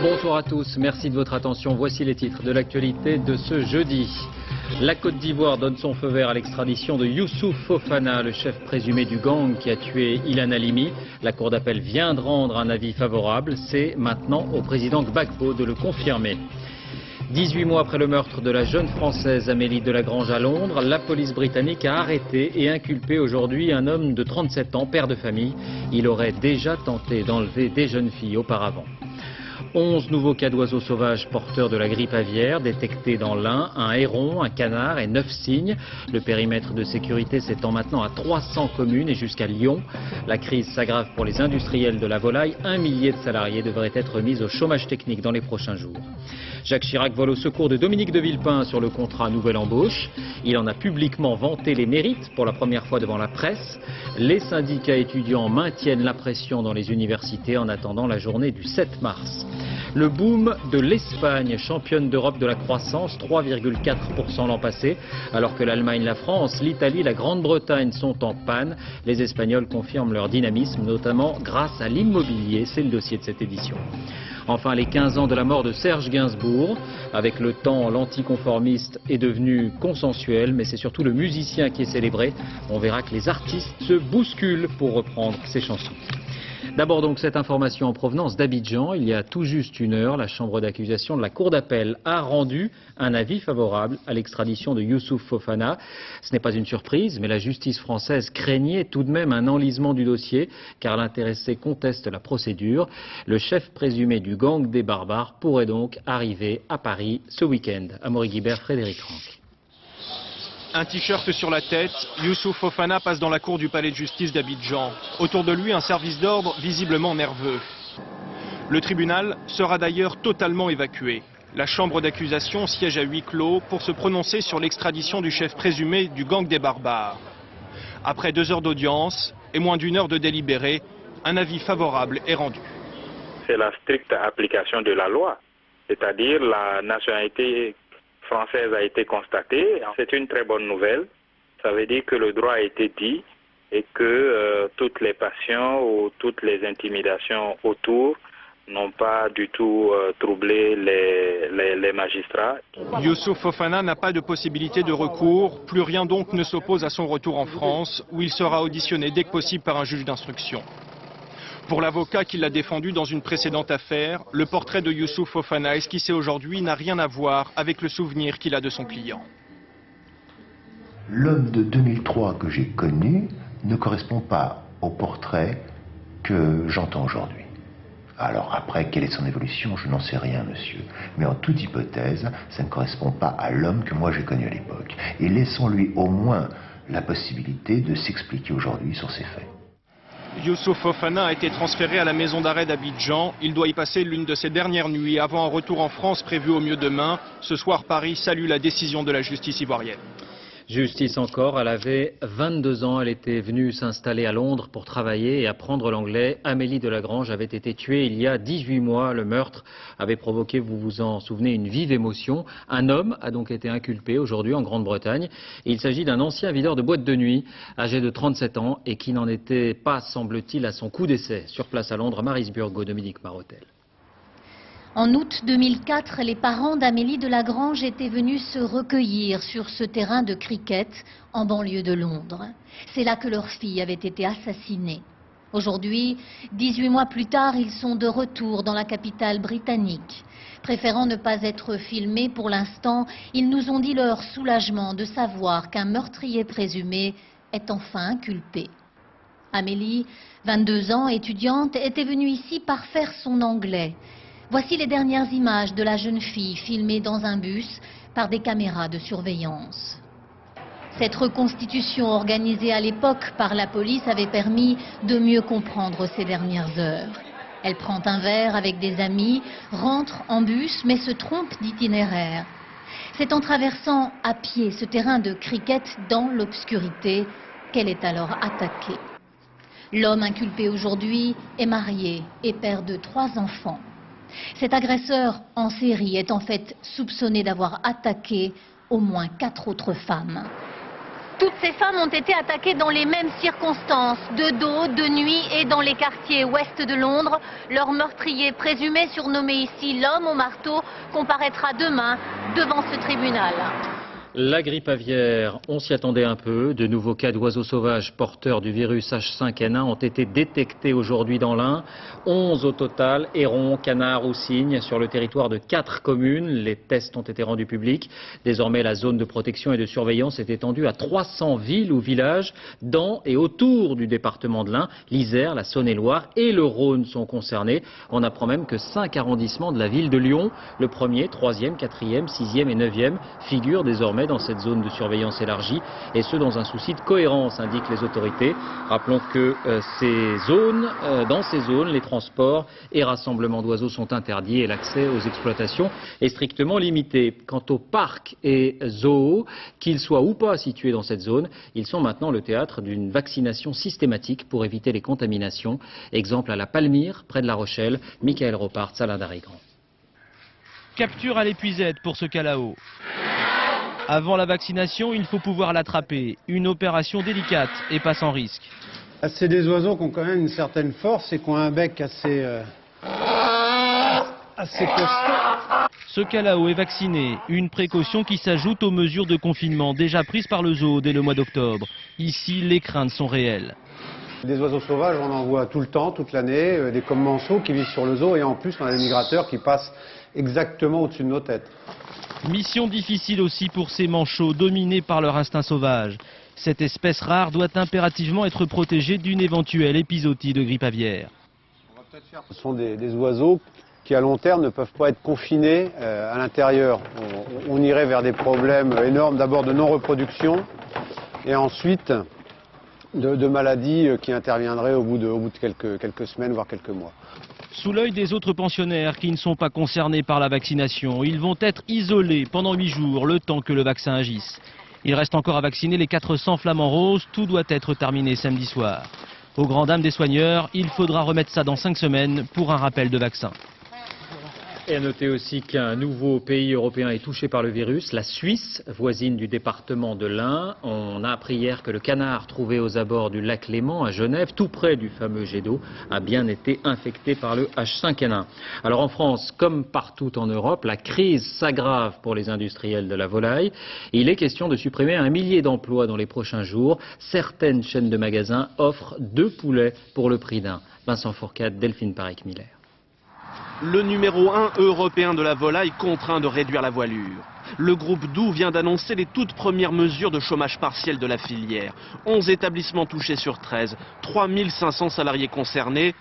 Bonsoir à tous, merci de votre attention. Voici les titres de l'actualité de ce jeudi. La Côte d'Ivoire donne son feu vert à l'extradition de Youssouf Fofana, le chef présumé du gang qui a tué Ilan Halimi. La Cour d'appel vient de rendre un avis favorable. C'est maintenant au président Gbagbo de le confirmer. 18 mois après le meurtre de la jeune Française Amélie Delagrange à Londres, la police britannique a arrêté et inculpé aujourd'hui un homme de 37 ans, père de famille. Il aurait déjà tenté d'enlever des jeunes filles auparavant. 11 nouveaux cas d'oiseaux sauvages porteurs de la grippe aviaire détectés dans l'Ain, un héron, un canard et 9 cygnes. Le périmètre de sécurité s'étend maintenant à 300 communes et jusqu'à Lyon. La crise s'aggrave pour les industriels de la volaille. 1 millier de salariés devraient être mis au chômage technique dans les prochains jours. Jacques Chirac vole au secours de Dominique de Villepin sur le contrat Nouvelle Embauche. Il en a publiquement vanté les mérites pour la première fois devant la presse. Les syndicats étudiants maintiennent la pression dans les universités en attendant la journée du 7 mars. Le boom de l'Espagne, championne d'Europe de la croissance, 3,4% l'an passé, alors que l'Allemagne, la France, l'Italie, la Grande-Bretagne sont en panne. Les Espagnols confirment leur dynamisme, notamment grâce à l'immobilier. C'est le dossier de cette édition. Enfin, les 15 ans de la mort de Serge Gainsbourg. Avec le temps, l'anticonformiste est devenu consensuel, mais c'est surtout le musicien qui est célébré. On verra que les artistes se bousculent pour reprendre ses chansons. D'abord donc cette information en provenance d'Abidjan. Il y a tout juste une heure, la chambre d'accusation de la Cour d'appel a rendu un avis favorable à l'extradition de Youssouf Fofana. Ce n'est pas une surprise, mais la justice française craignait tout de même un enlisement du dossier, car l'intéressé conteste la procédure. Le chef présumé du gang des barbares pourrait donc arriver à Paris ce week-end. Amaury Guibert, Frédéric Ranck. Un t-shirt sur la tête, Youssouf Fofana passe dans la cour du palais de justice d'Abidjan. Autour de lui, un service d'ordre visiblement nerveux. Le tribunal sera d'ailleurs totalement évacué. La chambre d'accusation siège à huis clos pour se prononcer sur l'extradition du chef présumé du gang des barbares. Après 2 heures d'audience et moins d'1 heure de délibéré, un avis favorable est rendu. C'est la stricte application de la loi, c'est-à-dire la nationalité française a été constatée. C'est une très bonne nouvelle. Ça veut dire que le droit a été dit et que toutes les passions ou toutes les intimidations autour n'ont pas du tout troublé les magistrats. Youssouf Fofana n'a pas de possibilité de recours. Plus rien donc ne s'oppose à son retour en France, où il sera auditionné dès que possible par un juge d'instruction. Pour l'avocat qui l'a défendu dans une précédente affaire, le portrait de Youssouf Fofana esquissé aujourd'hui n'a rien à voir avec le souvenir qu'il a de son client. L'homme de 2003 que j'ai connu ne correspond pas au portrait que j'entends aujourd'hui. Alors après, quelle est son évolution, je n'en sais rien, monsieur. Mais en toute hypothèse, ça ne correspond pas à l'homme que moi j'ai connu à l'époque. Et laissons-lui au moins la possibilité de s'expliquer aujourd'hui sur ces faits. Youssouf Fofana a été transféré à la maison d'arrêt d'Abidjan. Il doit y passer l'une de ses dernières nuits avant un retour en France prévu au mieux demain. Ce soir, Paris salue la décision de la justice ivoirienne. Justice encore, elle avait 22 ans, elle était venue s'installer à Londres pour travailler et apprendre l'anglais. Amélie Delagrange avait été tuée il y a 18 mois. Le meurtre avait provoqué, vous vous en souvenez, une vive émotion. Un homme a donc été inculpé aujourd'hui en Grande-Bretagne. Il s'agit d'un ancien videur de boîte de nuit, âgé de 37 ans et qui n'en était pas, semble-t-il, à son coup d'essai. Sur place à Londres, Maryse Burgot, Dominique Marotel. En août 2004, les parents d'Amélie Delagrange étaient venus se recueillir sur ce terrain de cricket en banlieue de Londres. C'est là que leur fille avait été assassinée. Aujourd'hui, 18 mois plus tard, ils sont de retour dans la capitale britannique. Préférant ne pas être filmés pour l'instant, ils nous ont dit leur soulagement de savoir qu'un meurtrier présumé est enfin inculpé. Amélie, 22 ans, étudiante, était venue ici parfaire son anglais. Voici les dernières images de la jeune fille filmée dans un bus par des caméras de surveillance. Cette reconstitution organisée à l'époque par la police avait permis de mieux comprendre ces dernières heures. Elle prend un verre avec des amis, rentre en bus mais se trompe d'itinéraire. C'est en traversant à pied ce terrain de cricket dans l'obscurité qu'elle est alors attaquée. L'homme inculpé aujourd'hui est marié et père de 3 enfants. Cet agresseur en série est en fait soupçonné d'avoir attaqué au moins 4 autres femmes. Toutes ces femmes ont été attaquées dans les mêmes circonstances, de dos, de nuit et dans les quartiers ouest de Londres. Leur meurtrier présumé, surnommé ici l'homme au marteau, comparaîtra demain devant ce tribunal. La grippe aviaire, on s'y attendait un peu. De nouveaux cas d'oiseaux sauvages porteurs du virus H5N1 ont été détectés aujourd'hui dans l'Ain. 11 au total, hérons, canards ou cygnes sur le territoire de 4 communes. Les tests ont été rendus publics. Désormais, la zone de protection et de surveillance est étendue à 300 villes ou villages dans et autour du département de l'Ain. L'Isère, la Saône-et-Loire et le Rhône sont concernés. On apprend même que 5 arrondissements de la ville de Lyon, le 1er, 3e, 4e, 6e et 9e, figurent désormais dans cette zone de surveillance élargie, et ce dans un souci de cohérence, indiquent les autorités. Rappelons que dans ces zones, les transports et rassemblements d'oiseaux sont interdits et l'accès aux exploitations est strictement limité. Quant aux parcs et zoos, qu'ils soient ou pas situés dans cette zone, ils sont maintenant le théâtre d'une vaccination systématique pour éviter les contaminations. Exemple à la Palmyre, près de La Rochelle. Michael Ropart, Alain Darrigan. Capture à l'épuisette pour ce calao. Avant la vaccination, il faut pouvoir l'attraper. Une opération délicate et pas sans risque. C'est des oiseaux qui ont quand même une certaine force et qui ont un bec assez costaud. Ce calao est vacciné, une précaution qui s'ajoute aux mesures de confinement déjà prises par le zoo dès le mois d'octobre. Ici, les craintes sont réelles. Des oiseaux sauvages, on en voit tout le temps, toute l'année, des commensaux qui vivent sur le zoo et en plus on a des migrateurs qui passent exactement au-dessus de nos têtes. Mission difficile aussi pour ces manchots dominés par leur instinct sauvage. Cette espèce rare doit impérativement être protégée d'une éventuelle épizootie de grippe aviaire. Ce sont des oiseaux qui à long terme ne peuvent pas être confinés à l'intérieur. On irait vers des problèmes énormes, d'abord de non-reproduction et ensuite de maladies qui interviendraient au bout de quelques semaines, voire quelques mois. Sous l'œil des autres pensionnaires qui ne sont pas concernés par la vaccination, ils vont être isolés pendant 8 jours, le temps que le vaccin agisse. Il reste encore à vacciner les 400 flamants roses, tout doit être terminé samedi soir. Aux grandes dames des soigneurs, il faudra remettre ça dans 5 semaines pour un rappel de vaccin. Et à noter aussi qu'un nouveau pays européen est touché par le virus, la Suisse, voisine du département de l'Ain. On a appris hier que le canard trouvé aux abords du lac Léman à Genève, tout près du fameux jet d'eau, a bien été infecté par le H5N1. Alors en France, comme partout en Europe, la crise s'aggrave pour les industriels de la volaille. Il est question de supprimer 1 millier d'emplois dans les prochains jours. Certaines chaînes de magasins offrent 2 poulets pour le prix d'un. Vincent Fourcade, Delphine Parek-Miller. Le numéro 1 européen de la volaille contraint de réduire la voilure. Le groupe Doux vient d'annoncer les toutes premières mesures de chômage partiel de la filière. 11 établissements touchés sur 13, 3500 salariés concernés.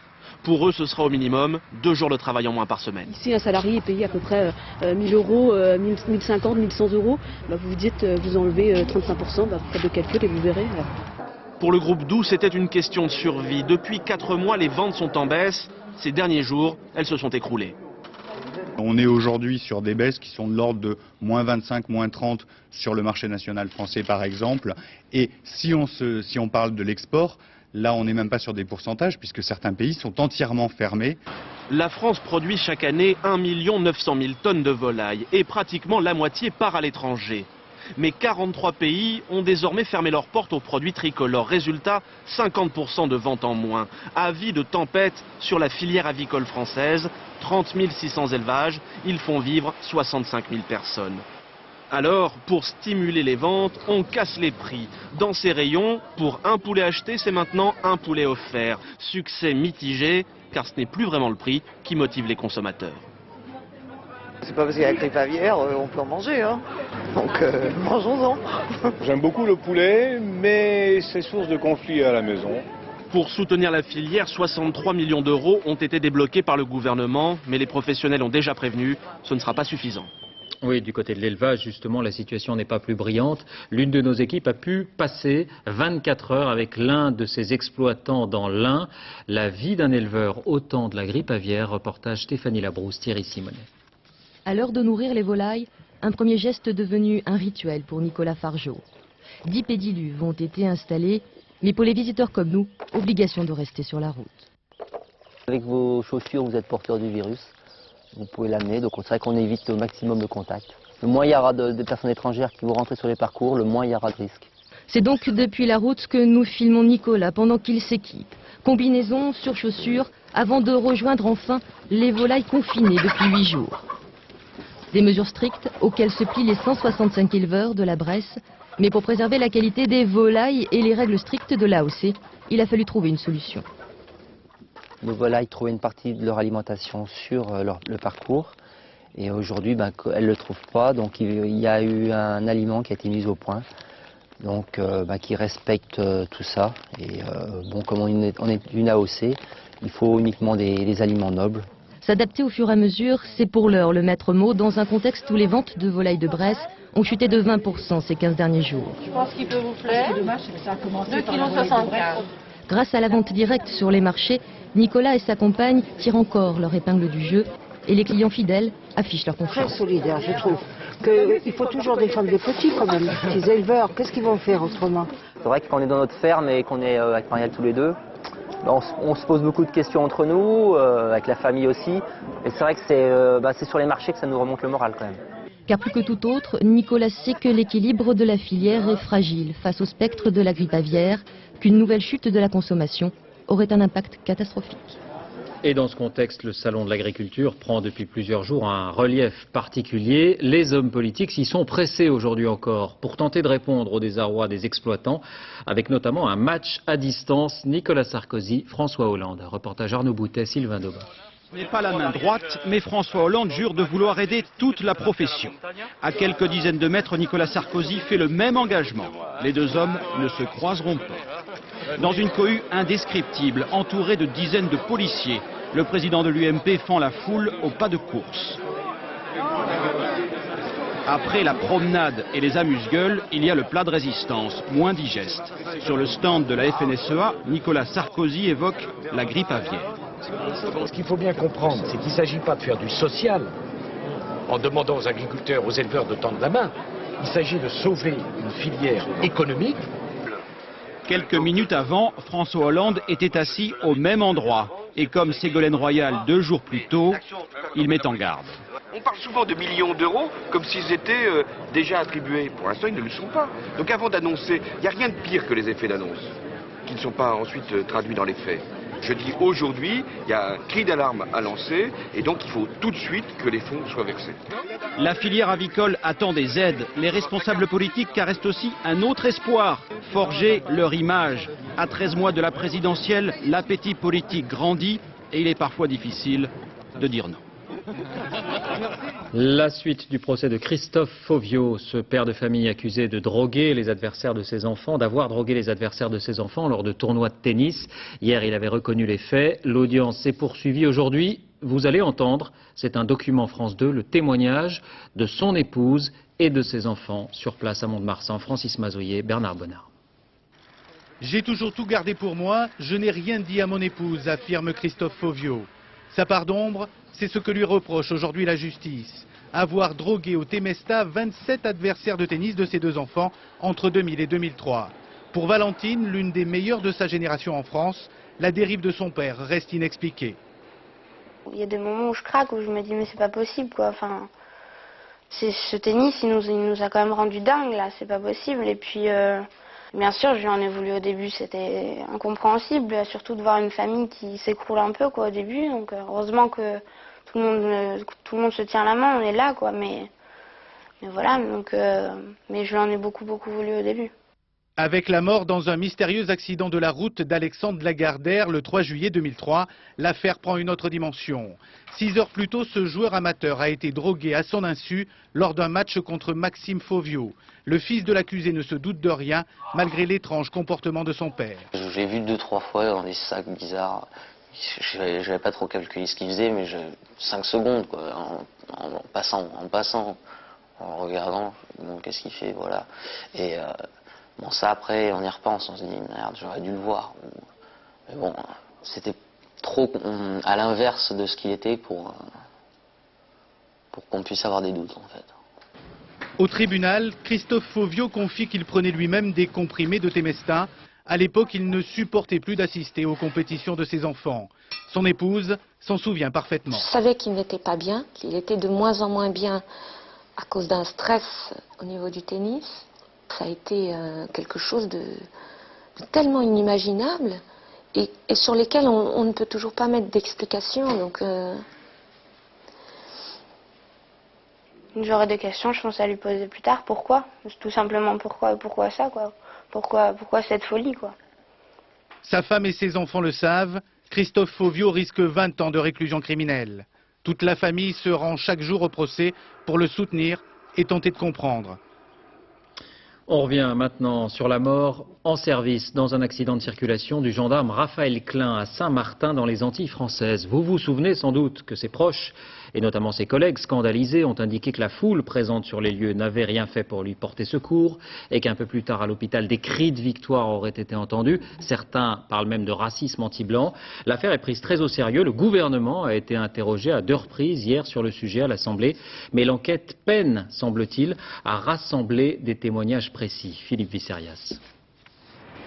Pour eux, ce sera au minimum 2 jours de travail en moins par semaine. Ici, un salarié est payé à peu près 1000 euros, 1050, 1100 euros. Vous vous dites, vous enlevez 35%, vous faites le calcul et vous verrez. Pour le groupe Doux, c'était une question de survie. Depuis 4 mois, les ventes sont en baisse. Ces derniers jours, elles se sont écroulées. On est aujourd'hui sur des baisses qui sont de l'ordre de moins 25, moins 30 sur le marché national français par exemple. Et si on parle de l'export, là on n'est même pas sur des pourcentages puisque certains pays sont entièrement fermés. La France produit chaque année 1 900 000 tonnes de volailles et pratiquement la moitié part à l'étranger. Mais 43 pays ont désormais fermé leurs portes aux produits tricolores. Résultat, 50% de ventes en moins. Avis de tempête sur la filière avicole française. 30 600 élevages, ils font vivre 65 000 personnes. Alors, pour stimuler les ventes, on casse les prix. Dans ces rayons, pour un poulet acheté, c'est maintenant un poulet offert. Succès mitigé, car ce n'est plus vraiment le prix qui motive les consommateurs. C'est pas parce qu'il y a la grippe aviaire, on peut en manger, hein. Donc mangeons-en. J'aime beaucoup le poulet, mais c'est source de conflits à la maison. Pour soutenir la filière, 63 millions d'euros ont été débloqués par le gouvernement, mais les professionnels ont déjà prévenu, ce ne sera pas suffisant. Oui, du côté de l'élevage, justement, la situation n'est pas plus brillante. L'une de nos équipes a pu passer 24 heures avec l'un de ses exploitants dans l'Ain. La vie d'un éleveur au temps de la grippe aviaire, reportage Stéphanie Labrousse, Thierry Simonet. À l'heure de nourrir les volailles, un premier geste devenu un rituel pour Nicolas Fargeau. 10 pédiluves ont été installés, mais pour les visiteurs comme nous, obligation de rester sur la route. Avec vos chaussures, vous êtes porteur du virus. Vous pouvez l'amener, donc c'est vrai qu'on évite au maximum le contact. Le moins il y aura de personnes étrangères qui vont rentrer sur les parcours, le moins il y aura de risques. C'est donc depuis la route que nous filmons Nicolas pendant qu'il s'équipe. Combinaison, surchaussures, avant de rejoindre enfin les volailles confinées depuis 8 jours. Des mesures strictes auxquelles se plient les 165 éleveurs de la Bresse. Mais pour préserver la qualité des volailles et les règles strictes de l'AOC, il a fallu trouver une solution. Nos volailles trouvaient une partie de leur alimentation sur le parcours. Et aujourd'hui, elles ne le trouvent pas. Donc il y a eu un aliment qui a été mis au point. Donc qui respecte tout ça. Et comme on est une AOC, il faut uniquement des aliments nobles. S'adapter au fur et à mesure, c'est pour l'heure le maître mot dans un contexte où les ventes de volailles de Bresse ont chuté de 20% ces 15 derniers jours. Je pense qu'il peut vous plaire. 2,75 kg. Grâce à la vente directe sur les marchés, Nicolas et sa compagne tirent encore leur épingle du jeu et les clients fidèles affichent leur confiance. Très solidaire, je trouve. Il faut toujours défendre les petits quand même, les petits éleveurs. Qu'est-ce qu'ils vont faire autrement? C'est vrai que quand on est dans notre ferme et qu'on est avec Marielle tous les deux, on se pose beaucoup de questions entre nous, avec la famille aussi. Et c'est vrai que c'est sur les marchés que ça nous remonte le moral quand même. Car plus que tout autre, Nicolas sait que l'équilibre de la filière est fragile face au spectre de la grippe aviaire, qu'une nouvelle chute de la consommation aurait un impact catastrophique. Et dans ce contexte, le salon de l'agriculture prend depuis plusieurs jours un relief particulier. Les hommes politiques s'y sont pressés aujourd'hui encore pour tenter de répondre au désarroi des exploitants, avec notamment un match à distance Nicolas Sarkozy, François Hollande. Reportage Arnaud Boutet, Sylvain Daubin. Ce n'est pas la main droite, mais François Hollande jure de vouloir aider toute la profession. À quelques dizaines de mètres, Nicolas Sarkozy fait le même engagement. Les deux hommes ne se croiseront pas. Dans une cohue indescriptible, entourée de dizaines de policiers, le président de l'UMP fend la foule au pas de course. Après la promenade et les amuse-gueules, il y a le plat de résistance, moins digeste. Sur le stand de la FNSEA, Nicolas Sarkozy évoque la grippe aviaire. Ce qu'il faut bien comprendre, c'est qu'il ne s'agit pas de faire du social en demandant aux agriculteurs, aux éleveurs de tendre la main. Il s'agit de sauver une filière économique. Quelques minutes avant, François Hollande était assis au même endroit. Et comme Ségolène Royal 2 jours plus tôt, il met en garde. On parle souvent de millions d'euros comme s'ils étaient déjà attribués. Pour l'instant, ils ne le sont pas. Donc avant d'annoncer, il n'y a rien de pire que les effets d'annonce, qui ne sont pas ensuite traduits dans les faits. Je dis aujourd'hui, il y a un cri d'alarme à lancer et donc il faut tout de suite que les fonds soient versés. La filière avicole attend des aides. Les responsables politiques caressent aussi un autre espoir, forger leur image. À 13 mois de la présidentielle, l'appétit politique grandit et il est parfois difficile de dire non. La suite du procès de Christophe Fauvio, ce père de famille accusé de droguer les adversaires de ses enfants, d'avoir drogué les adversaires de ses enfants lors de tournois de tennis. Hier, il avait reconnu les faits. L'audience s'est poursuivie aujourd'hui. Vous allez entendre, c'est un document France 2, le témoignage de son épouse et de ses enfants sur place à Mont-de-Marsan. Francis Mazoyer, Bernard Bonnard. J'ai toujours tout gardé pour moi, je n'ai rien dit à mon épouse, affirme Christophe Fauvio. Sa part d'ombre, c'est ce que lui reproche aujourd'hui la justice. Avoir drogué au Temesta 27 adversaires de tennis de ses 2 enfants entre 2000 et 2003. Pour Valentine, l'une des meilleures de sa génération en France, la dérive de son père reste inexpliquée. Il y a des moments où je craque, où je me dis mais c'est pas possible quoi. Enfin, ce tennis il nous a quand même rendu dingue là, c'est pas possible. Et puis bien sûr, je lui en ai voulu au début, c'était incompréhensible, surtout de voir une famille qui s'écroule un peu quoi au début. Donc heureusement que tout le monde se tient la main, on est là quoi. Mais voilà, donc mais je lui en ai beaucoup voulu au début. Avec la mort dans un mystérieux accident de la route d'Alexandre Lagardère le 3 juillet 2003, l'affaire prend une autre dimension. 6 heures plus tôt, ce joueur amateur a été drogué à son insu lors d'un match contre Maxime Fauvio. Le fils de l'accusé ne se doute de rien, malgré l'étrange comportement de son père. J'ai vu 2-3 fois dans des sacs bizarres. Je n'avais pas trop calculé ce qu'il faisait, mais 5 secondes, quoi, en passant, en regardant, bon, qu'est-ce qu'il fait, voilà. Et bon, ça après, on y repense, on se dit, merde, j'aurais dû le voir. Mais bon, c'était trop à l'inverse de ce qu'il était pour qu'on puisse avoir des doutes, en fait. Au tribunal, Christophe Fauvio confie qu'il prenait lui-même des comprimés de Temesta. À l'époque, il ne supportait plus d'assister aux compétitions de ses enfants. Son épouse s'en souvient parfaitement. Je savais qu'il n'était pas bien, qu'il était de moins en moins bien à cause d'un stress au niveau du tennis. Ça a été quelque chose de tellement inimaginable et sur lesquels on ne peut toujours pas mettre d'explication. Donc, j'aurais des questions, je pense à lui poser plus tard. Pourquoi? Tout simplement pourquoi ça, quoi. Pourquoi cette folie, quoi. Sa femme et ses enfants le savent, Christophe Fauvio risque 20 ans de réclusion criminelle. Toute la famille se rend chaque jour au procès pour le soutenir et tenter de comprendre. On revient maintenant sur la mort en service dans un accident de circulation du gendarme Raphaël Klein à Saint-Martin dans les Antilles françaises. Vous vous souvenez sans doute que ses proches, et notamment ses collègues scandalisés, ont indiqué que la foule présente sur les lieux n'avait rien fait pour lui porter secours et qu'un peu plus tard à l'hôpital des cris de victoire auraient été entendus. Certains parlent même de racisme anti-blanc. L'affaire est prise très au sérieux. Le gouvernement a été interrogé à 2 reprises hier sur le sujet à l'Assemblée. Mais l'enquête peine, semble-t-il, à rassembler des témoignages précis. Philippe Visserias.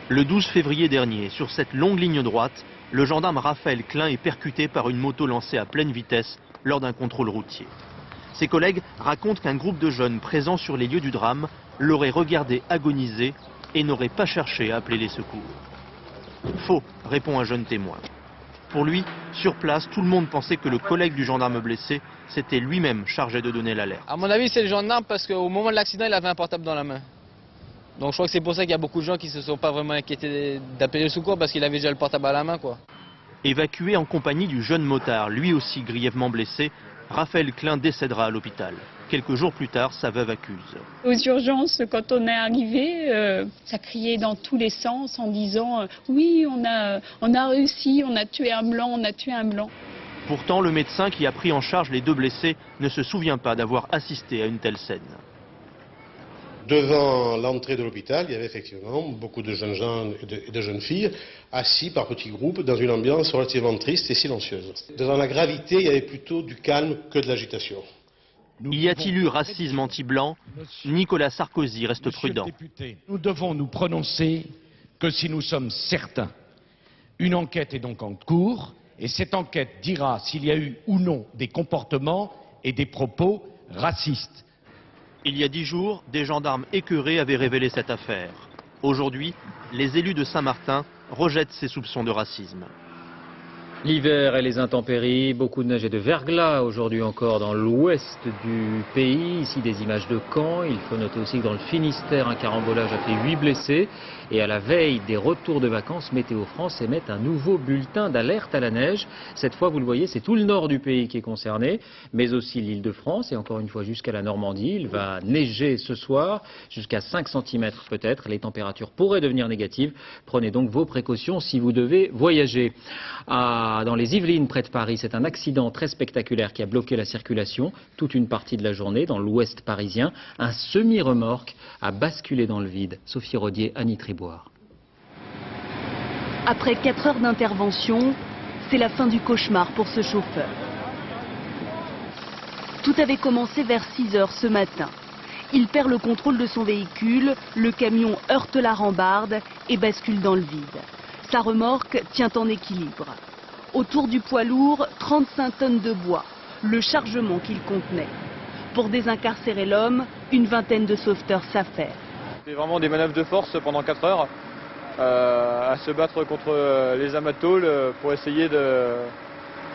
Le 12 février dernier, sur cette longue ligne droite, le gendarme Raphaël Klein est percuté par une moto lancée à pleine vitesse lors d'un contrôle routier. Ses collègues racontent qu'un groupe de jeunes présents sur les lieux du drame l'aurait regardé agoniser et n'aurait pas cherché à appeler les secours. Faux, répond un jeune témoin. Pour lui, sur place, tout le monde pensait que le collègue du gendarme blessé s'était lui-même chargé de donner l'alerte. À mon avis, c'est le gendarme parce qu'au moment de l'accident, il avait un portable dans la main. Donc je crois que c'est pour ça qu'il y a beaucoup de gens qui ne se sont pas vraiment inquiétés d'appeler le secours parce qu'il avait déjà le portable à la main, quoi. Évacué en compagnie du jeune motard, lui aussi grièvement blessé, Raphaël Klein décédera à l'hôpital. Quelques jours plus tard, sa veuve accuse. Aux urgences, quand on est arrivé, ça criait dans tous les sens en disant oui, on a réussi, on a tué un blanc, on a tué un blanc. Pourtant, le médecin qui a pris en charge les 2 blessés ne se souvient pas d'avoir assisté à une telle scène. Devant l'entrée de l'hôpital, il y avait effectivement beaucoup de jeunes gens et de jeunes filles assis par petits groupes dans une ambiance relativement triste et silencieuse. Devant la gravité, il y avait plutôt du calme que de l'agitation. Y a-t-il eu racisme anti-blanc? Nicolas Sarkozy reste prudent. Nous devons nous prononcer que si nous sommes certains. Une enquête est donc en cours et cette enquête dira s'il y a eu ou non des comportements et des propos racistes. Il y a 10 jours, des gendarmes écœurés avaient révélé cette affaire. Aujourd'hui, les élus de Saint-Martin rejettent ces soupçons de racisme. L'hiver et les intempéries, beaucoup de neige et de verglas aujourd'hui encore dans l'ouest du pays. Ici des images de Caen. Il faut noter aussi que dans le Finistère, un carambolage a fait 8 blessés. Et à la veille des retours de vacances, Météo France émet un nouveau bulletin d'alerte à la neige. Cette fois, vous le voyez, c'est tout le nord du pays qui est concerné, mais aussi l'Île-de-France et encore une fois jusqu'à la Normandie. Il va neiger ce soir, jusqu'à 5 cm peut-être. Les températures pourraient devenir négatives. Prenez donc vos précautions si vous devez voyager. Dans les Yvelines, près de Paris, c'est un accident très spectaculaire qui a bloqué la circulation toute une partie de la journée dans l'ouest parisien. Un semi-remorque a basculé dans le vide. Sophie Rodier, Annie Triboire. Après 4 heures d'intervention, c'est la fin du cauchemar pour ce chauffeur. Tout avait commencé vers 6 heures ce matin. Il perd le contrôle de son véhicule, le camion heurte la rambarde et bascule dans le vide. Sa remorque tient en équilibre. Autour du poids lourd, 35 tonnes de bois, le chargement qu'il contenait. Pour désincarcérer l'homme, une vingtaine de sauveteurs s'affairent. C'est vraiment des manœuvres de force pendant 4 heures, à se battre contre les amas de tôle pour essayer de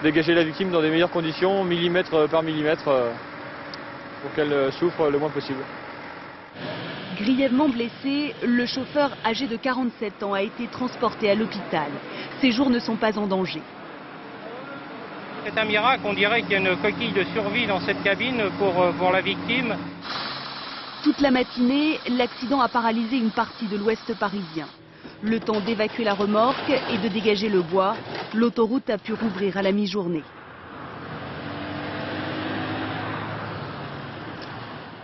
dégager la victime dans des meilleures conditions, millimètre par millimètre, pour qu'elle souffre le moins possible. Grièvement blessé, le chauffeur âgé de 47 ans a été transporté à l'hôpital. Ses jours ne sont pas en danger. C'est un miracle, on dirait qu'il y a une coquille de survie dans cette cabine pour la victime. Toute la matinée, l'accident a paralysé une partie de l'ouest parisien. Le temps d'évacuer la remorque et de dégager le bois, l'autoroute a pu rouvrir à la mi-journée.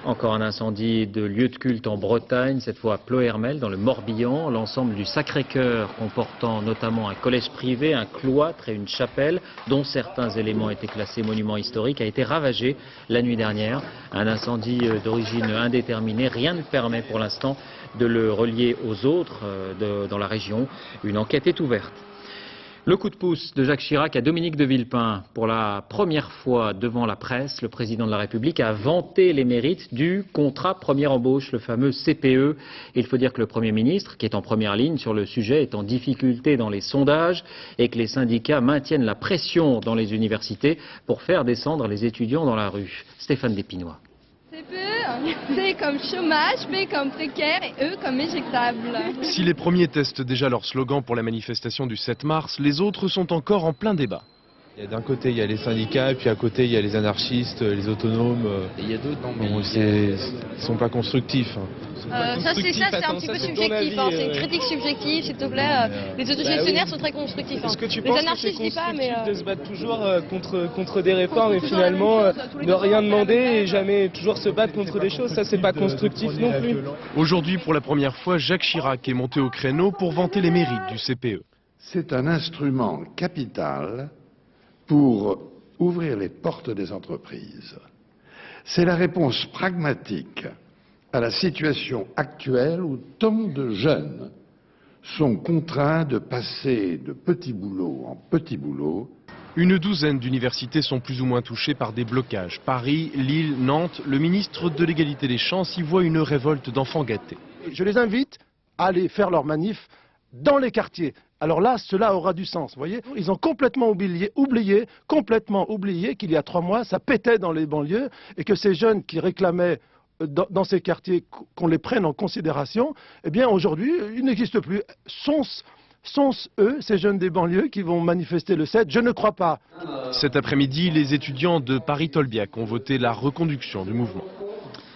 Encore un incendie de lieu de culte en Bretagne, cette fois à Ploërmel, dans le Morbihan. L'ensemble du Sacré-Cœur, comportant notamment un collège privé, un cloître et une chapelle, dont certains éléments étaient classés monuments historiques, a été ravagé la nuit dernière. Un incendie d'origine indéterminée. Rien ne permet pour l'instant de le relier aux autres dans la région. Une enquête est ouverte. Le coup de pouce de Jacques Chirac à Dominique de Villepin. Pour la première fois devant la presse, le président de la République a vanté les mérites du contrat première embauche, le fameux CPE. Il faut dire que le Premier ministre, qui est en première ligne sur le sujet, est en difficulté dans les sondages et que les syndicats maintiennent la pression dans les universités pour faire descendre les étudiants dans la rue. Stéphane Despinois. CPE, C comme chômage, P comme précaire et E comme éjectable. Si les premiers testent déjà leur slogan pour la manifestation du 7 mars, les autres sont encore en plein débat. D'un côté, il y a les syndicats, et puis à côté, il y a les anarchistes, les autonomes. Et il y a d'autres, non, bon, ils sont pas constructifs. Ça, c'est un petit peu subjectif. C'est une critique subjective, s'il te plaît. Les autogestionnaires sont très constructifs. Est-ce que tu les penses anarchistes, que c'est je dis pas, mais constructif de se battre toujours contre des réformes et finalement ne rien demander et jamais toujours se battre contre des choses, ça c'est pas constructif non plus. Aujourd'hui, pour la première fois, Jacques Chirac est monté au créneau pour vanter les mérites du CPE. C'est un instrument capital pour ouvrir les portes des entreprises. C'est la réponse pragmatique à la situation actuelle où tant de jeunes sont contraints de passer de petit boulot en petit boulot. Une douzaine d'universités sont plus ou moins touchées par des blocages. Paris, Lille, Nantes, le ministre de l'égalité des chances y voit une révolte d'enfants gâtés. Je les invite à aller faire leur manif dans les quartiers. Alors là, cela aura du sens, vous voyez. Ils ont complètement oublié qu'il y a 3 mois, ça pétait dans les banlieues et que ces jeunes qui réclamaient dans ces quartiers qu'on les prenne en considération, eh bien aujourd'hui, ils n'existent plus. Sont-ce eux, ces jeunes des banlieues, qui vont manifester le 7 ? Je ne crois pas. Cet après-midi, les étudiants de Paris-Tolbiac ont voté la reconduction du mouvement.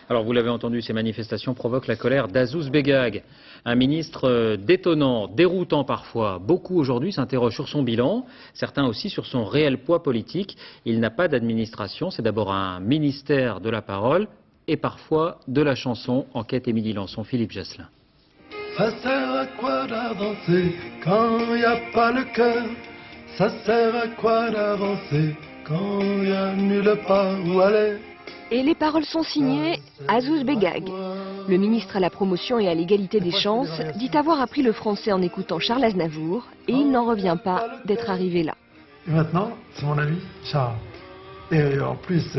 Alors vous l'avez entendu, ces manifestations provoquent la colère d'Azouz Begag, un ministre détonnant, déroutant parfois. Beaucoup aujourd'hui s'interrogent sur son bilan, certains aussi sur son réel poids politique. Il n'a pas d'administration, c'est d'abord un ministère de la parole et parfois de la chanson. Enquête Émilie Lançon, Philippe Jasselin. Ça sert à quoi d'avancer quand il n'y a pas le cœur? Ça sert à quoi d'avancer quand il n'y a nulle part où aller? Et les paroles sont signées Azouz Begag. Le ministre à la promotion et à l'égalité des chances dit avoir appris le français en écoutant Charles Aznavour et il n'en revient pas d'être arrivé là. Et maintenant, c'est mon ami, Charles. Et en plus,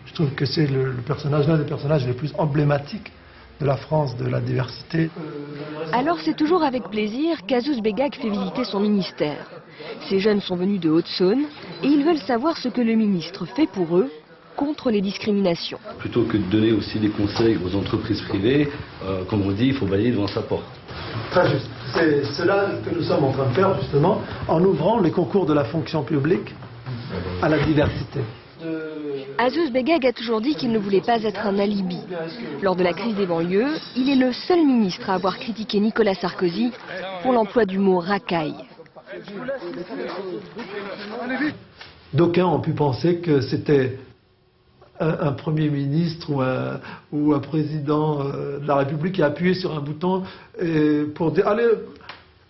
je trouve que c'est l'un des personnages les plus emblématiques de la France, de la diversité. Alors c'est toujours avec plaisir qu'Azouz Begag fait visiter son ministère. Ces jeunes sont venus de Haute-Saône et ils veulent savoir ce que le ministre fait pour eux contre les discriminations. Plutôt que de donner aussi des conseils aux entreprises privées, comme on dit, il faut balayer devant sa porte. Très juste. C'est cela que nous sommes en train de faire justement en ouvrant les concours de la fonction publique à la diversité. Azouz Begag a toujours dit qu'il ne voulait pas être un alibi. Lors de la crise des banlieues, il est le seul ministre à avoir critiqué Nicolas Sarkozy pour l'emploi du mot racaille. D'aucuns ont pu penser que c'était un Premier ministre ou un président de la République qui a appuyé sur un bouton pour dire « Allez,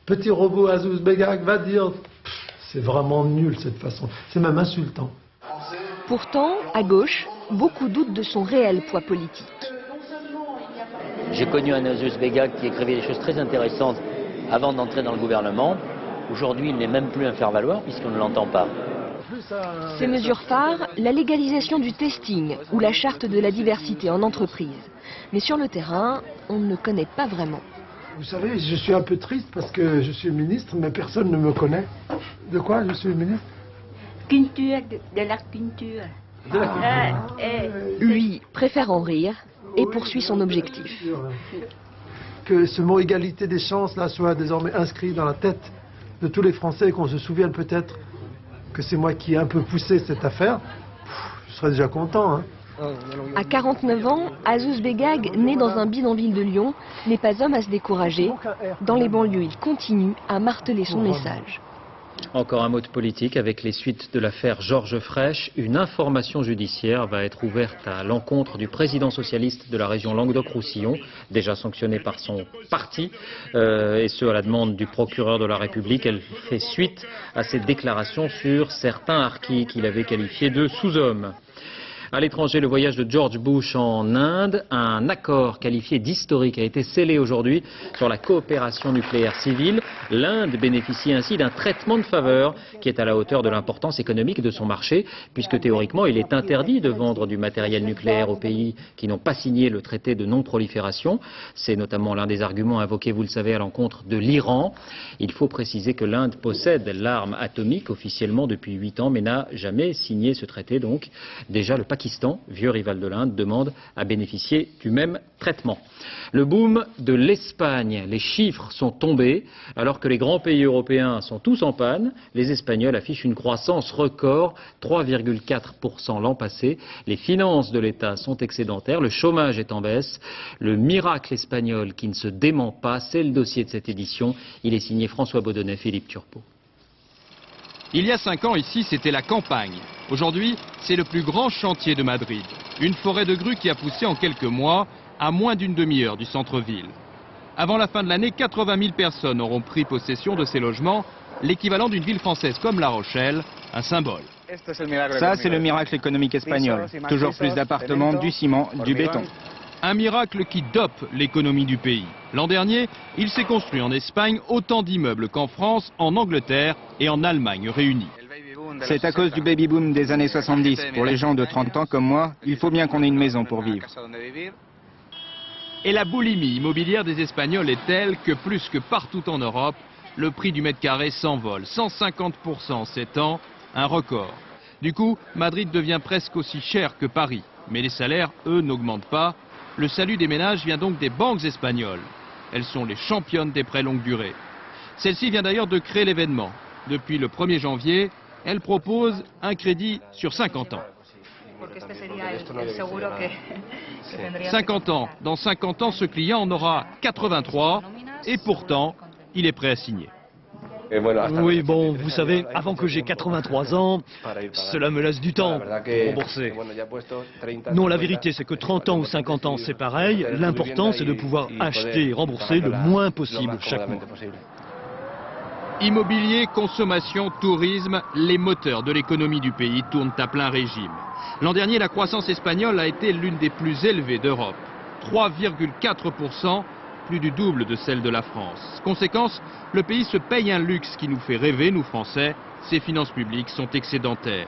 petit robot Azouz Begag, va dire ». C'est vraiment nul cette façon, c'est même insultant. Pourtant, à gauche, beaucoup doutent de son réel poids politique. J'ai connu un Azouz Begag qui écrivait des choses très intéressantes avant d'entrer dans le gouvernement. Aujourd'hui, il n'est même plus un faire-valoir puisqu'on ne l'entend pas. Ces mesures phares, la légalisation du testing ou la charte de la diversité en entreprise. Mais sur le terrain, on ne connaît pas vraiment. Vous savez, je suis un peu triste parce que je suis ministre, mais personne ne me connaît. De quoi je suis ministre? Culture, de la culture. Lui préfère en rire et poursuit son objectif. Que ce mot égalité des chances là soit désormais inscrit dans la tête de tous les Français et qu'on se souvienne peut-être que c'est moi qui ai un peu poussé cette affaire, je serais déjà content. Hein. À 49 ans, Azouz Begag, né dans un bidonville de Lyon, n'est pas homme à se décourager. Dans les banlieues, il continue à marteler son message. Encore un mot de politique avec les suites de l'affaire Georges Frêche. Une information judiciaire va être ouverte à l'encontre du président socialiste de la région Languedoc-Roussillon, déjà sanctionné par son parti, et ce à la demande du procureur de la République. Elle fait suite à ses déclarations sur certains harkis qu'il avait qualifiés de sous-hommes. À l'étranger, le voyage de George Bush en Inde, un accord qualifié d'historique a été scellé aujourd'hui sur la coopération nucléaire civile. L'Inde bénéficie ainsi d'un traitement de faveur qui est à la hauteur de l'importance économique de son marché, puisque théoriquement il est interdit de vendre du matériel nucléaire aux pays qui n'ont pas signé le traité de non-prolifération. C'est notamment l'un des arguments invoqués, vous le savez, à l'encontre de l'Iran. Il faut préciser que l'Inde possède l'arme atomique officiellement depuis 8 ans, mais n'a jamais signé ce traité. Donc, déjà le Pakistan, vieux rival de l'Inde, demande à bénéficier du même traitement. Le boom de l'Espagne, les chiffres sont tombés. Alors que les grands pays européens sont tous en panne, les Espagnols affichent une croissance record, 3,4% l'an passé. Les finances de l'État sont excédentaires, le chômage est en baisse. Le miracle espagnol qui ne se dément pas, c'est le dossier de cette édition. Il est signé François Baudonnet, Philippe Turpot. Il y a 5 ans, ici, c'était la campagne. Aujourd'hui, c'est le plus grand chantier de Madrid. Une forêt de grues qui a poussé en quelques mois à moins d'une demi-heure du centre-ville. Avant la fin de l'année, 80 000 personnes auront pris possession de ces logements, l'équivalent d'une ville française comme La Rochelle, un symbole. Ça, c'est le miracle économique espagnol. Toujours plus d'appartements, du ciment, du béton. Un miracle qui dope l'économie du pays. L'an dernier, il s'est construit en Espagne autant d'immeubles qu'en France, en Angleterre et en Allemagne réunis. C'est à cause du baby-boom des années 70. Pour les gens de 30 ans comme moi, il faut bien qu'on ait une maison pour vivre. Et la boulimie immobilière des Espagnols est telle que plus que partout en Europe, le prix du mètre carré s'envole. 150% en 7 ans, un record. Du coup, Madrid devient presque aussi cher que Paris. Mais les salaires, eux, n'augmentent pas. Le salut des ménages vient donc des banques espagnoles. Elles sont les championnes des prêts longue durée. Celle-ci vient d'ailleurs de créer l'événement. Depuis le 1er janvier, elle propose un crédit sur 50 ans. 50 ans. Dans 50 ans, ce client en aura 83 et pourtant, il est prêt à signer. Oui, bon, vous savez, avant que j'ai 83 ans, cela me laisse du temps pour rembourser. Non, la vérité, c'est que 30 ans ou 50 ans, c'est pareil. L'important, c'est de pouvoir acheter et rembourser le moins possible chaque mois. Immobilier, consommation, tourisme, les moteurs de l'économie du pays tournent à plein régime. L'an dernier, la croissance espagnole a été l'une des plus élevées d'Europe. 3,4%, plus du double de celle de la France. Conséquence, le pays se paye un luxe qui nous fait rêver, nous Français. Ses finances publiques sont excédentaires.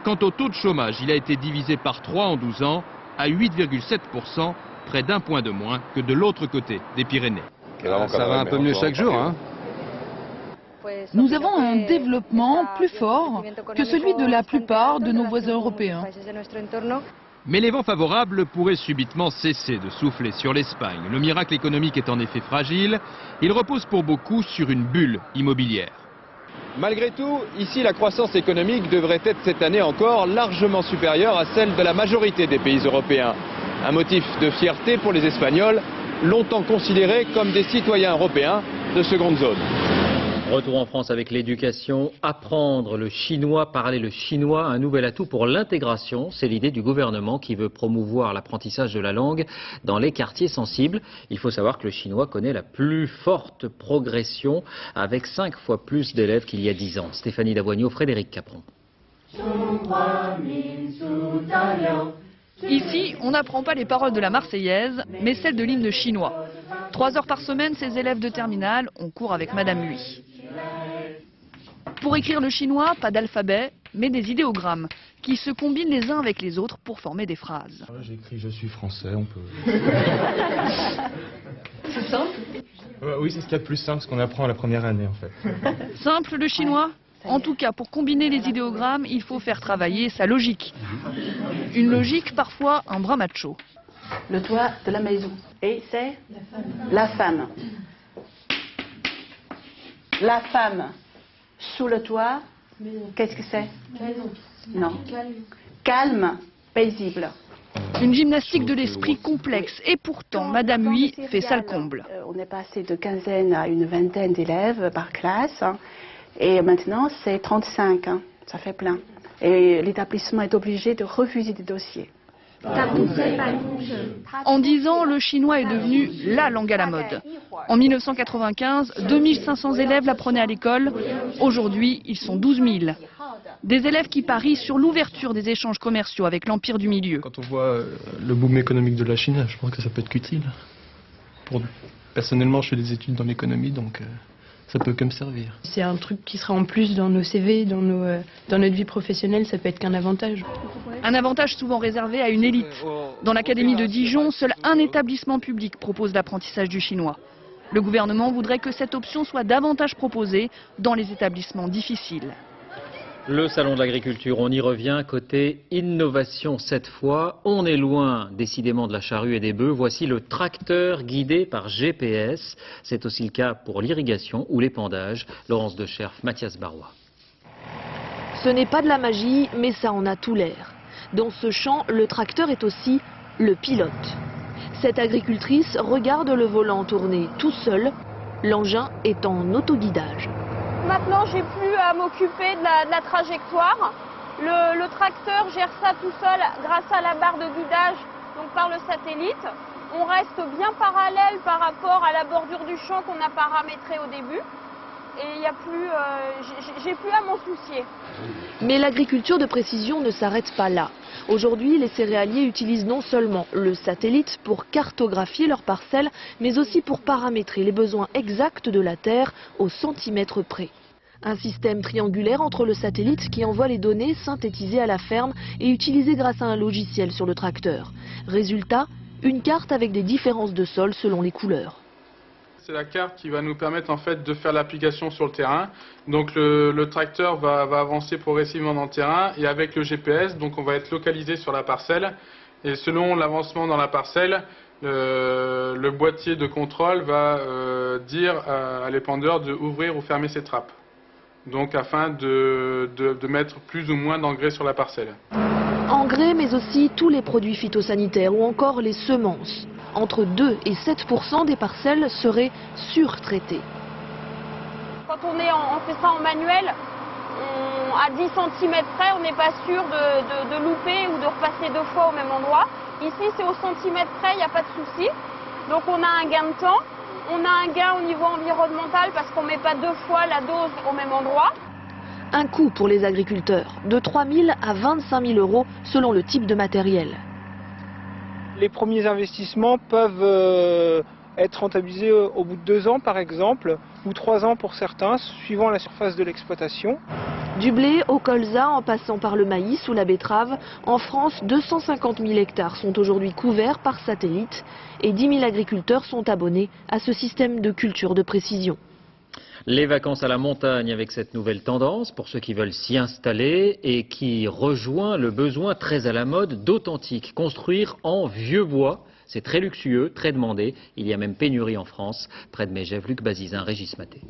Quant au taux de chômage, il a été divisé par 3 en 12 ans, à 8,7%, près d'un point de moins que de l'autre côté des Pyrénées. Ça va un peu mieux chaque jour, hein ? Nous avons un développement plus fort que celui de la plupart de nos voisins européens. Mais les vents favorables pourraient subitement cesser de souffler sur l'Espagne. Le miracle économique est en effet fragile. Il repose pour beaucoup sur une bulle immobilière. Malgré tout, ici la croissance économique devrait être cette année encore largement supérieure à celle de la majorité des pays européens. Un motif de fierté pour les Espagnols, longtemps considérés comme des citoyens européens de seconde zone. Retour en France avec l'éducation, apprendre le chinois, parler le chinois, un nouvel atout pour l'intégration. C'est l'idée du gouvernement qui veut promouvoir l'apprentissage de la langue dans les quartiers sensibles. Il faut savoir que le chinois connaît la plus forte progression avec 5 fois plus d'élèves qu'il y a 10 ans. Stéphanie Davoigneau, Frédéric Capron. Ici, on n'apprend pas les paroles de la Marseillaise, mais celles de l'hymne chinois. 3 heures par semaine, ces élèves de terminale ont cours avec Madame Huy. Pour écrire le chinois, pas d'alphabet, mais des idéogrammes, qui se combinent les uns avec les autres pour former des phrases. J'écris « je suis français », on peut... C'est simple ? Oui, c'est ce qu'il y a de plus simple, ce qu'on apprend à la première année, en fait. Simple le chinois ? En tout cas, pour combiner les idéogrammes, il faut faire travailler sa logique. Une logique parfois un bras macho. Le toit de la maison. Et c'est la femme. La femme sous le toit, qu'est-ce que c'est? Non. Calme, paisible. Une gymnastique de l'esprit complexe et pourtant, Madame Huy fait ça le comble. On est passé de quinzaine à une vingtaine d'élèves par classe et maintenant c'est 35, ça fait plein. Et l'établissement est obligé de refuser des dossiers. En 10 ans, le chinois est devenu la langue à la mode. En 1995, 2500 élèves l'apprenaient à l'école. Aujourd'hui, ils sont 12 000. Des élèves qui parient sur l'ouverture des échanges commerciaux avec l'Empire du Milieu. Quand on voit le boom économique de la Chine, je pense que ça peut être qu'utile. Personnellement, je fais des études dans l'économie, donc ça peut que me servir. C'est un truc qui sera en plus dans nos CV, dans notre vie professionnelle, ça peut être qu'un avantage. Un avantage souvent réservé à une élite. Dans l'académie de Dijon, seul un établissement public propose l'apprentissage du chinois. Le gouvernement voudrait que cette option soit davantage proposée dans les établissements difficiles. Le salon de l'agriculture, on y revient côté innovation cette fois. On est loin décidément de la charrue et des bœufs. Voici le tracteur guidé par GPS. C'est aussi le cas pour l'irrigation ou l'épandage. Laurence Decherf, Mathias Barois. Ce n'est pas de la magie, mais ça en a tout l'air. Dans ce champ, le tracteur est aussi le pilote. Cette agricultrice regarde le volant tourner tout seul. L'engin est en autoguidage. Maintenant, j'ai plus à m'occuper de la trajectoire. Le tracteur gère ça tout seul grâce à la barre de guidage, donc par le satellite. On reste bien parallèle par rapport à la bordure du champ qu'on a paramétré au début. Et il y a plus, j'ai plus à m'en soucier. Mais l'agriculture de précision ne s'arrête pas là. Aujourd'hui, les céréaliers utilisent non seulement le satellite pour cartographier leurs parcelles, mais aussi pour paramétrer les besoins exacts de la terre au centimètre près. Un système triangulaire entre le satellite qui envoie les données synthétisées à la ferme et utilisées grâce à un logiciel sur le tracteur. Résultat, une carte avec des différences de sol selon les couleurs. C'est la carte qui va nous permettre en fait de faire l'application sur le terrain. Donc le tracteur va avancer progressivement dans le terrain et avec le GPS, donc on va être localisé sur la parcelle. Et selon l'avancement dans la parcelle, le boîtier de contrôle va dire à l'épandeur de ouvrir ou fermer ses trappes. Donc afin de mettre plus ou moins d'engrais sur la parcelle. Engrais, mais aussi tous les produits phytosanitaires ou encore les semences. Entre 2 et 7% des parcelles seraient surtraitées. Quand on fait ça en manuel, à 10 cm près, on n'est pas sûr de louper ou de repasser 2 fois au même endroit. Ici, c'est au centimètre près, il n'y a pas de souci. Donc on a un gain de temps, on a un gain au niveau environnemental parce qu'on ne met pas 2 fois la dose au même endroit. Un coût pour les agriculteurs, de 3 000 à 25 000 euros selon le type de matériel. Les premiers investissements peuvent être rentabilisés au bout de 2 ans par exemple, ou 3 ans pour certains, suivant la surface de l'exploitation. Du blé au colza en passant par le maïs ou la betterave, en France, 250 000 hectares sont aujourd'hui couverts par satellite et 10 000 agriculteurs sont abonnés à ce système de culture de précision. Les vacances à la montagne avec cette nouvelle tendance pour ceux qui veulent s'y installer et qui rejoint le besoin très à la mode d'authentique. Construire en vieux bois, c'est très luxueux, très demandé. Il y a même pénurie en France. Près de Megève, Luc Bazizin, Régis Maté.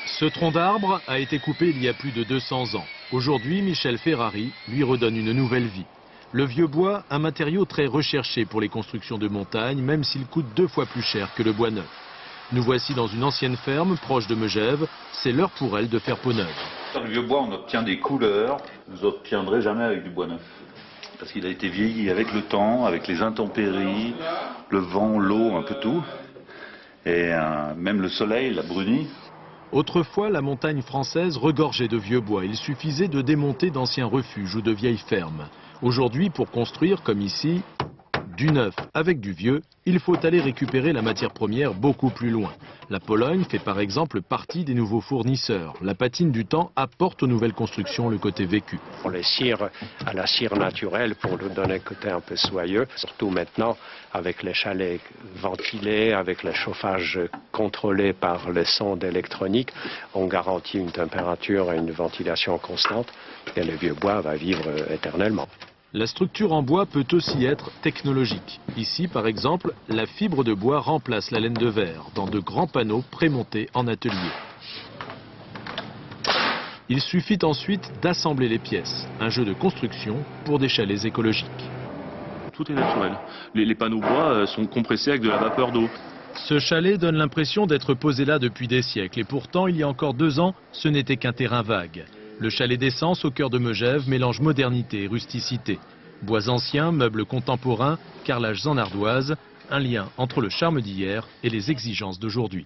Ce tronc d'arbre a été coupé il y a plus de 200 ans. Aujourd'hui, Michel Ferrari lui redonne une nouvelle vie. Le vieux bois, un matériau très recherché pour les constructions de montagne, même s'il coûte 2 fois plus cher que le bois neuf. Nous voici dans une ancienne ferme proche de Megève. C'est l'heure pour elle de faire peau neuve. Sur le vieux bois, on obtient des couleurs que vous n'obtiendrez jamais avec du bois neuf. Parce qu'il a été vieilli avec le temps, avec les intempéries, le vent, l'eau, un peu tout. Et même le soleil l'a bruni. Autrefois, la montagne française regorgeait de vieux bois. Il suffisait de démonter d'anciens refuges ou de vieilles fermes. Aujourd'hui, pour construire, comme ici, du neuf avec du vieux, il faut aller récupérer la matière première beaucoup plus loin. La Pologne fait par exemple partie des nouveaux fournisseurs. La patine du temps apporte aux nouvelles constructions le côté vécu. On les cire à la cire naturelle pour lui donner un côté un peu soyeux. Surtout maintenant, avec les chalets ventilés, avec le chauffage contrôlé par les sondes électroniques, on garantit une température et une ventilation constante et le vieux bois va vivre éternellement. La structure en bois peut aussi être technologique. Ici, par exemple, la fibre de bois remplace la laine de verre dans de grands panneaux prémontés en atelier. Il suffit ensuite d'assembler les pièces, un jeu de construction pour des chalets écologiques. Tout est naturel. Les panneaux bois sont compressés avec de la vapeur d'eau. Ce chalet donne l'impression d'être posé là depuis des siècles et pourtant, il y a encore 2 ans, ce n'était qu'un terrain vague. Le chalet d'Essence au cœur de Megève mélange modernité et rusticité. Bois anciens, meubles contemporains, carrelages en ardoise, un lien entre le charme d'hier et les exigences d'aujourd'hui.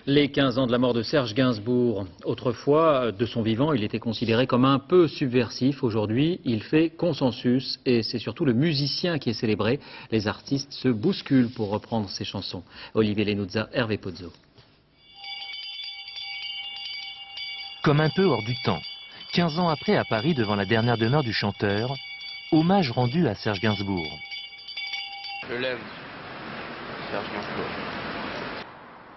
Les 15 ans de la mort de Serge Gainsbourg. Autrefois, de son vivant, il était considéré comme un peu subversif. Aujourd'hui, il fait consensus et c'est surtout le musicien qui est célébré. Les artistes se bousculent pour reprendre ses chansons. Olivier Lenuzza, Hervé Pozzo. Comme un peu hors du temps, 15 ans après à Paris devant la dernière demeure du chanteur, hommage rendu à Serge Gainsbourg. Je l'aime, Serge Gainsbourg.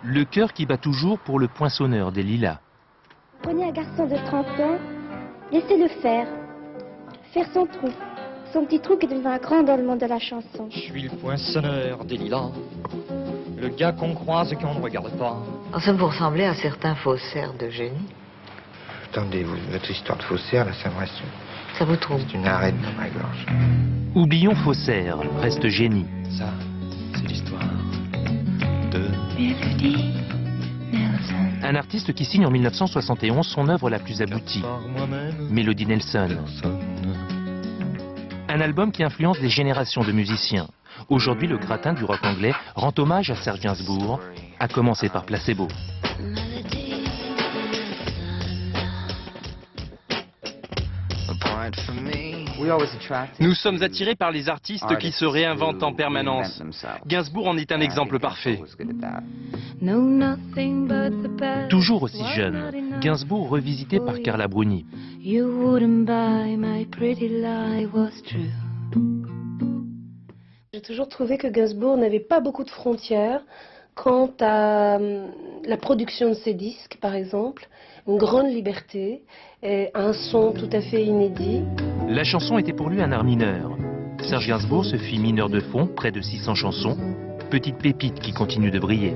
Le cœur qui bat toujours pour le poinçonneur des Lilas. Prenez un garçon de 30 ans, laissez-le faire son trou. Son petit trou qui devient grand dans le monde de la chanson. Je suis le poinçonneur des Lilas, le gars qu'on croise et qu'on ne regarde pas. Enfin, vous ressemblez à certains faussaires de génie. Attendez, votre histoire de faussaire, là, ça me reste Ça vous trouve? C'est une arête dans ma gorge. Oublions faussaire, reste génie. Ça, c'est l'histoire de... Un artiste qui signe en 1971 son œuvre la plus aboutie, Melody Nelson. Un album qui influence des générations de musiciens. Aujourd'hui, le gratin du rock anglais rend hommage à Serge Gainsbourg, à commencer par Placebo. Nous sommes attirés par les artistes qui se réinventent en permanence. Gainsbourg en est un exemple parfait. Toujours aussi jeune, Gainsbourg revisité par Carla Bruni. J'ai toujours trouvé que Gainsbourg n'avait pas beaucoup de frontières quant à la production de ses disques, par exemple. Une grande liberté, et un son tout à fait inédit. La chanson était pour lui un art mineur. Serge Gainsbourg se fit mineur de fond, près de 600 chansons. Petite pépite qui continue de briller.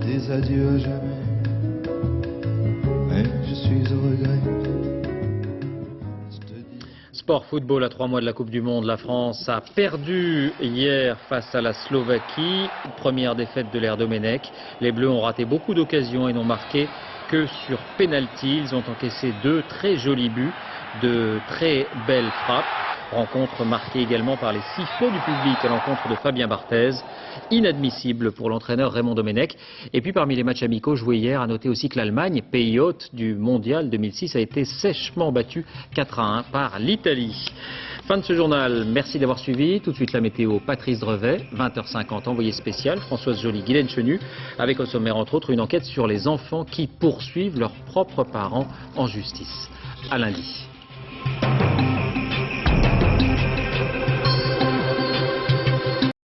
Des adieux à jamais, mais je suis au regret. Sport football à 3 mois de la Coupe du Monde. La France a perdu hier face à la Slovaquie. Première défaite de l'ère Domenech. Les Bleus ont raté beaucoup d'occasions et n'ont marqué que sur pénalty. Ils ont encaissé 2 très jolis buts, de très belles frappes. Rencontre marquée également par les sifflets du public à l'encontre de Fabien Barthez. Inadmissible pour l'entraîneur Raymond Domenech. Et puis parmi les matchs amicaux joués hier, à noter aussi que l'Allemagne, pays hôte du Mondial 2006, a été sèchement battue 4-1 par l'Italie. Fin de ce journal, merci d'avoir suivi. Tout de suite la météo, Patrice Drevet, 20h50, envoyé spécial, Françoise Joly, Guylaine Chenu, avec au sommaire entre autres une enquête sur les enfants qui poursuivent leurs propres parents en justice. À lundi.